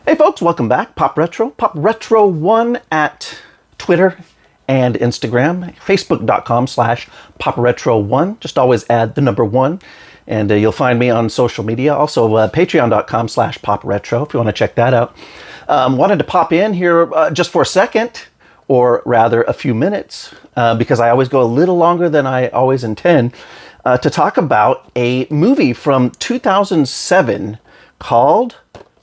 Hey folks, welcome back. Pop Retro 1 at Twitter and Instagram, facebook.com/popretro1. Just always add the number 1. And you'll find me on social media. Also, patreon.com/popretro if you want to check that out. Wanted to pop in here just for a second, or rather a few minutes, because I always go a little longer than I always intend, to talk about a movie from 2007 called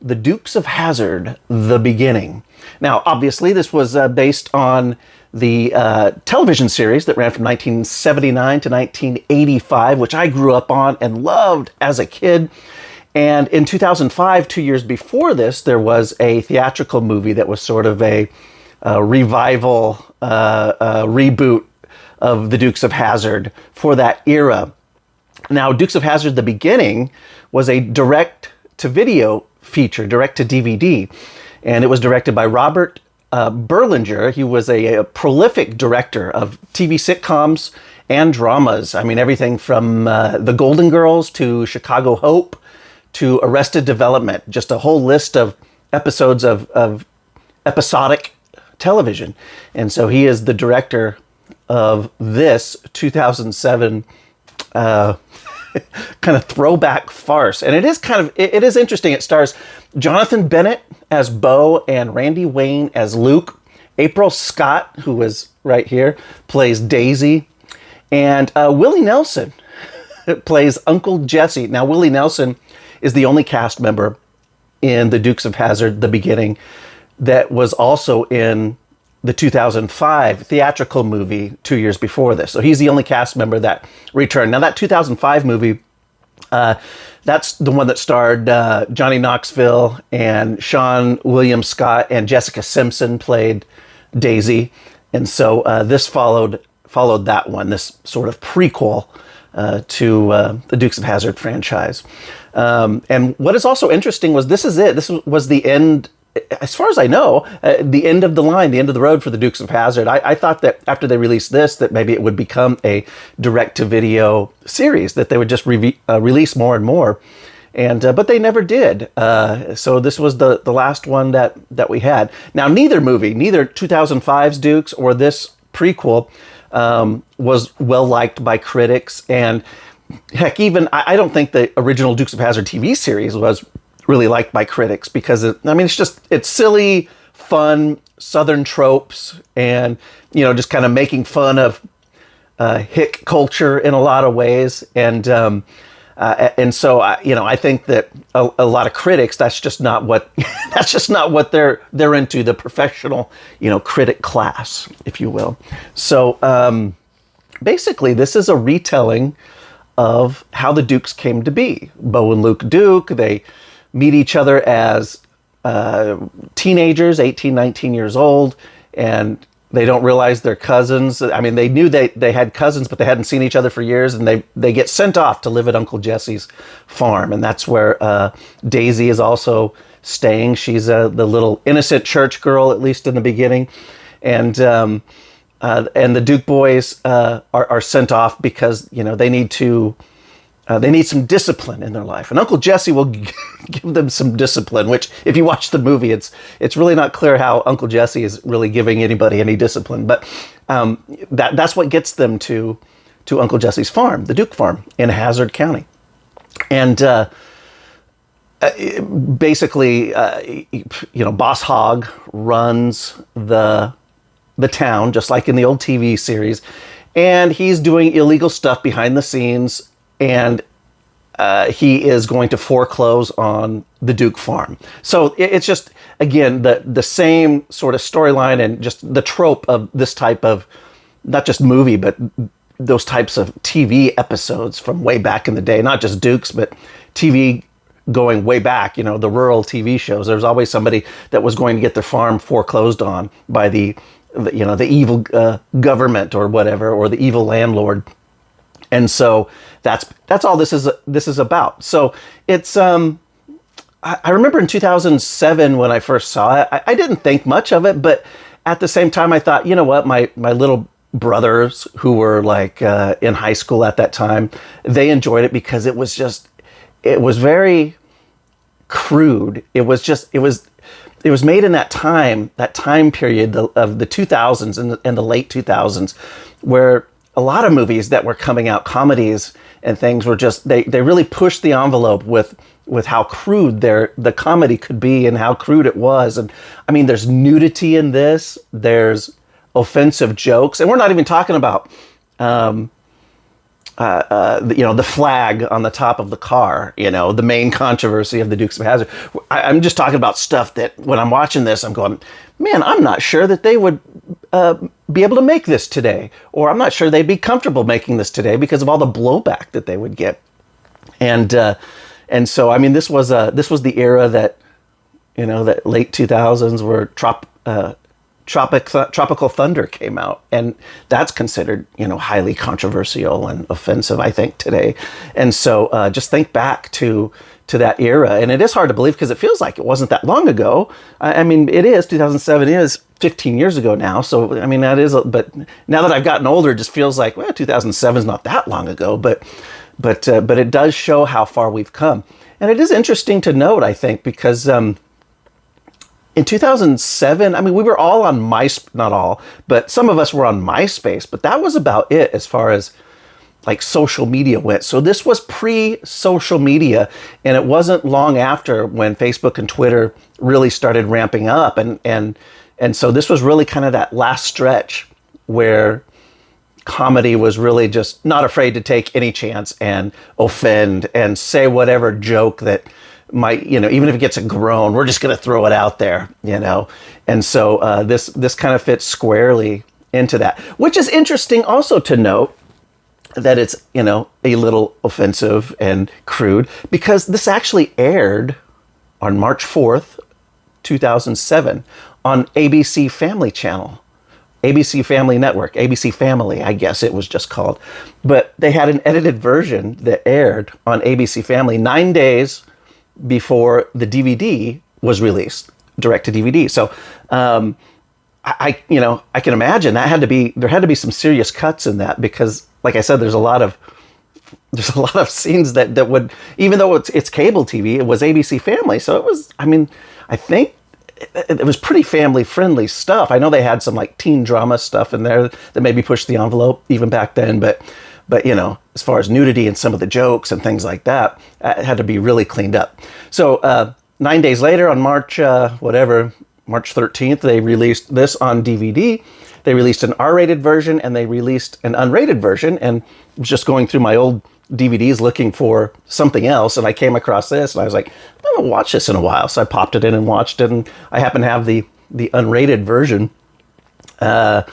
The Dukes of Hazzard, The Beginning. Now, obviously, this was based on the television series that ran from 1979 to 1985, which I grew up on and loved as a kid. And in 2005, 2 years before this, there was a theatrical movie that was sort of a revival, reboot of The Dukes of Hazzard for that era. Now, Dukes of Hazzard, The Beginning was a direct-to-video feature, direct-to-DVD. And it was directed by Robert Berlinger. He was a prolific director of TV sitcoms and dramas. I mean, everything from The Golden Girls to Chicago Hope to Arrested Development. Just a whole list of episodes of episodic television. And so he is the director of this 2007 kind of throwback farce. And it is it is interesting. It stars Jonathan Bennett as Bo and Randy Wayne as Luke. April Scott, who is right here, plays Daisy. And Willie Nelson plays Uncle Jesse. Now, Willie Nelson is the only cast member in The Dukes of Hazzard, The Beginning, that was also in the 2005 theatrical movie 2 years before this. So he's the only cast member that returned. Now, that 2005 movie, that's the one that starred Johnny Knoxville and Sean William Scott, and Jessica Simpson played Daisy. And so this followed that one, this sort of prequel to the Dukes of Hazzard franchise. And what is also interesting was this is it. This was the end, as far as I know, the end of the line, the end of the road for the Dukes of Hazzard. I thought that after they released this, that maybe it would become a direct-to-video series, that they would just release more and more. And but they never did. So this was the last one that we had. Now, neither 2005's Dukes or this prequel was well-liked by critics. And heck, even I don't think the original Dukes of Hazzard TV series was really liked by critics, because it's silly, fun, Southern tropes, and just kind of making fun of hick culture in a lot of ways, and so I think that a lot of critics, that's just not what they're into, the professional critic class, if you will. So basically, this is a retelling of how the Dukes came to be. Bo and Luke Duke, they meet each other as teenagers, 18, 19 years old, and they don't realize they're cousins. I mean, they knew they had cousins, but they hadn't seen each other for years, and they get sent off to live at Uncle Jesse's farm, and that's where Daisy is also staying. She's the little innocent church girl, at least in the beginning, and the Duke boys are sent off because they need some discipline in their life, and Uncle Jesse will give them some discipline. Which, if you watch the movie, it's really not clear how Uncle Jesse is really giving anybody any discipline. But that's what gets them to Uncle Jesse's farm, the Duke farm in Hazzard County, and basically, Boss Hogg runs the town, just like in the old TV series, and he's doing illegal stuff behind the scenes. And he is going to foreclose on the Duke farm. So it's just, again, the same sort of storyline, and just the trope of this type of, not just movie, but those types of TV episodes from way back in the day. Not just Dukes, but TV going way back, the rural TV shows. There's always somebody that was going to get their farm foreclosed on by the evil government or whatever, or the evil landlord. And so that's all this is about. So it's I remember in 2007 when I first saw it, I didn't think much of it, but at the same time I thought, you know what, my little brothers who were like in high school at that time, they enjoyed it because it was very crude. It was made in that time period of the 2000s and the late 2000s, where a lot of movies that were coming out, comedies and things, were just, they really pushed the envelope with how crude the comedy could be and how crude it was. And I mean, there's nudity in this, there's offensive jokes, and we're not even talking about the flag on the top of the car, the main controversy of the Dukes of Hazzard. I'm just talking about stuff that when I'm watching this, I'm going, man, I'm not sure that they would be able to make this today, or I'm not sure they'd be comfortable making this today because of all the blowback that they would get. And so, I mean, this was the era that, that late 2000s where Tropical Thunder came out, and that's considered, highly controversial and offensive, I think, today. And so just think back to that era, and it is hard to believe because it feels like it wasn't that long ago. I mean, it is, 2007 is 15 years ago now. So, I mean, that is, but now that I've gotten older, it just feels like, well, 2007 is not that long ago, but it does show how far we've come. And it is interesting to note, I think, because in 2007, I mean, we were all on not all, but some of us were on MySpace, but that was about it as far as like social media went. So this was pre-social media, and it wasn't long after when Facebook and Twitter really started ramping up. And so this was really kind of that last stretch where comedy was really just not afraid to take any chance and offend and say whatever joke that might, even if it gets a groan, we're just going to throw it out there, And so this kind of fits squarely into that, which is interesting also to note that it's, a little offensive and crude, because this actually aired on March 4th, 2007 on ABC Family Channel. ABC Family Network, ABC Family, I guess it was just called. But they had an edited version that aired on ABC Family 9 days before the DVD was released, direct to DVD. So I can imagine there had to be some serious cuts in that, because like I said, there's a lot of scenes that would, even though it's cable TV, it was ABC Family. So it was, I think it was pretty family friendly stuff. I know they had some like teen drama stuff in there that maybe pushed the envelope even back then, but as far as nudity and some of the jokes and things like that, it had to be really cleaned up. So 9 days later, on March 13th, they released this on DVD. They released an R-rated version and they released an unrated version. And I was just going through my old DVDs looking for something else, and I came across this, and I was like, I haven't watched this in a while. So I popped it in and watched it, and I happen to have the unrated version. The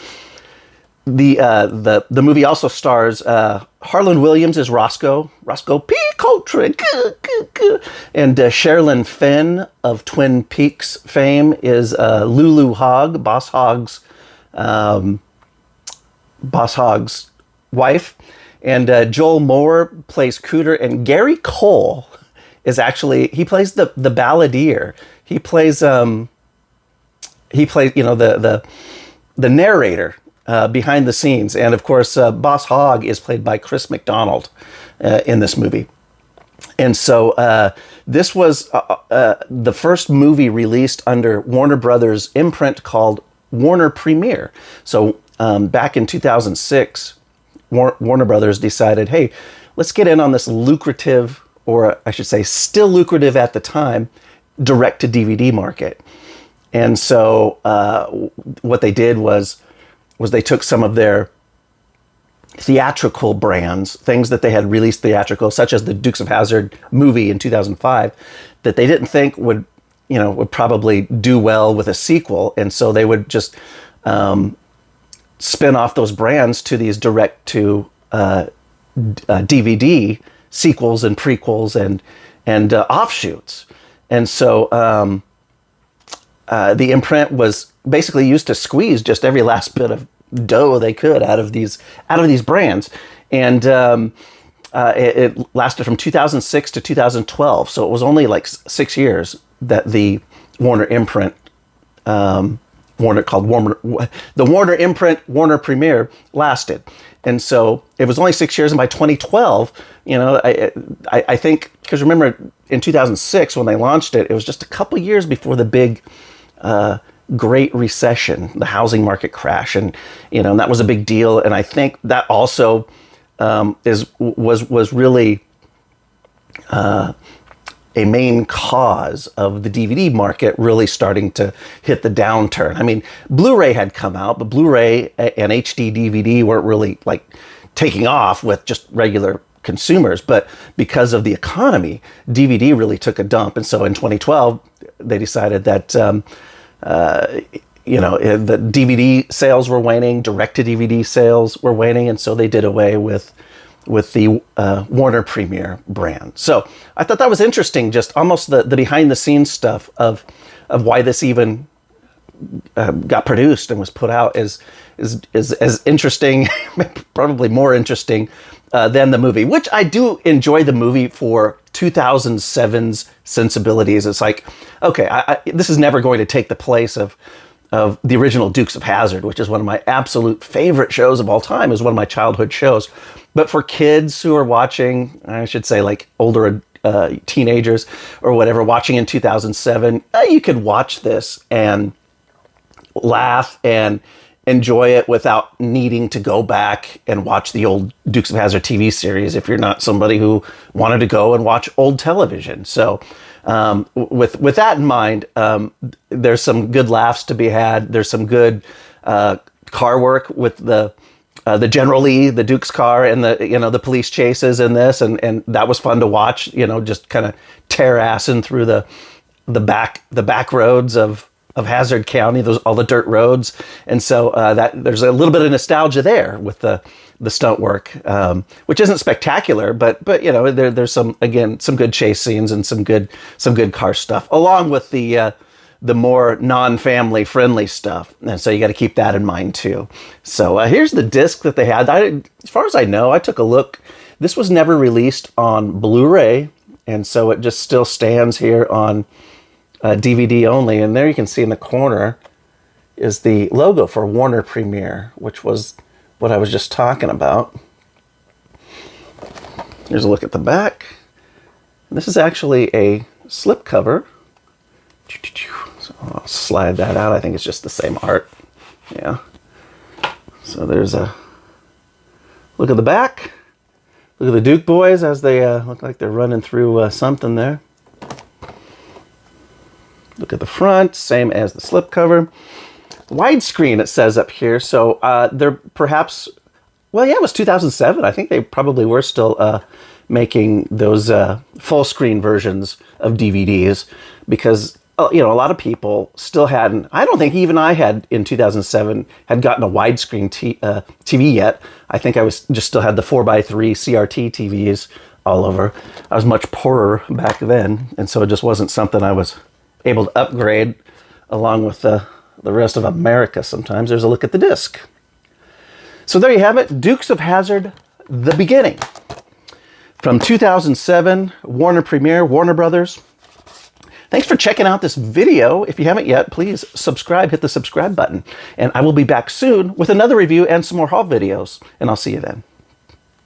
movie also stars Harland Williams as Roscoe P. Coltrane, and Sherilyn Fenn of Twin Peaks fame is Lulu Hogg, Boss Hogg's wife, and Joel Moore plays Cooter, and Gary Cole is he plays the balladeer. He plays the narrator behind the scenes, and of course Boss Hogg is played by Chris McDonald in this movie. And so this was the first movie released under Warner Brothers imprint called Warner Premiere. So back in 2006, Warner Brothers decided, hey, let's get in on this lucrative, or I should say still lucrative at the time, direct-to-DVD market. And so what they did was they took some of their theatrical brands, things that they had released theatrical, such as the Dukes of Hazzard movie in 2005, that they didn't think would probably do well with a sequel. And so they would just spin off those brands to these direct to DVD sequels and prequels and offshoots. And so the imprint was basically used to squeeze just every last bit of dough they could out of these brands. And it lasted from 2006 to 2012. So it was only like 6 years that the Warner imprint, the Warner imprint Warner Premiere lasted. And so it was only 6 years, and by 2012, you know, I think, because remember in 2006 when they launched it, it was just a couple years before the big Great Recession, the housing market crash, and you know, and that was a big deal. And I think that also was really a main cause of the DVD market really starting to hit the downturn. I mean, Blu-ray had come out, but Blu-ray and HD DVD weren't really like taking off with just regular consumers. But because of the economy, DVD really took a dump. And so in 2012, they decided that, you know, the DVD sales were waning, direct-to-DVD sales were waning, and so they did away with the Warner Premiere brand. So I thought that was interesting, just almost the behind the scenes stuff of why this even got produced and was put out is as interesting, probably more interesting than the movie, which I do enjoy the movie for 2007's sensibilities. It's like, okay, this is never going to take the place of the original Dukes of Hazzard, which is one of my absolute favorite shows of all time, is one of my childhood shows. But for kids who are watching, I should say like older teenagers or whatever, watching in 2007, you could watch this and laugh and enjoy it without needing to go back and watch the old Dukes of Hazzard TV series if you're not somebody who wanted to go and watch old television. So with that in mind, there's some good laughs to be had. There's some good car work with the General Lee, the Duke's car, and the police chases in this, and that was fun to watch. You know, just kind of tear assing through the back roads of Hazzard County, all the dirt roads, and so that there's a little bit of nostalgia there with the stunt work, which isn't spectacular, but you know, there's some good chase scenes and some good car stuff, along with the more non-family friendly stuff, and so you got to keep that in mind too. So here's the disc that they had. As far as I know, I took a look. This was never released on Blu-ray, and so it just still stands here on DVD only. And there you can see in the corner is the logo for Warner Premiere, which was what I was just talking about. Here's a look at the back. This is actually a slipcover. So I'll slide that out. I think it's just the same art. Yeah. So there's a look at the back. Look at the Duke boys as they look like they're running through something there. Look at the front, same as the slipcover. Widescreen, it says up here. So they're perhaps, well, yeah, it was 2007. I think they probably were still making those full screen versions of DVDs because, you know, a lot of people still hadn't, I don't think even I had in 2007 had gotten a widescreen TV yet. I think I was just still had the 4x3 CRT TVs all over. I was much poorer back then, and so it just wasn't something I was able to upgrade along with the rest of America sometimes. There's a look at the disc. So there you have it, Dukes of Hazzard, The Beginning. From 2007, Warner Premiere, Warner Brothers. Thanks for checking out this video. If you haven't yet, please subscribe, hit the subscribe button. And I will be back soon with another review and some more haul videos. And I'll see you then.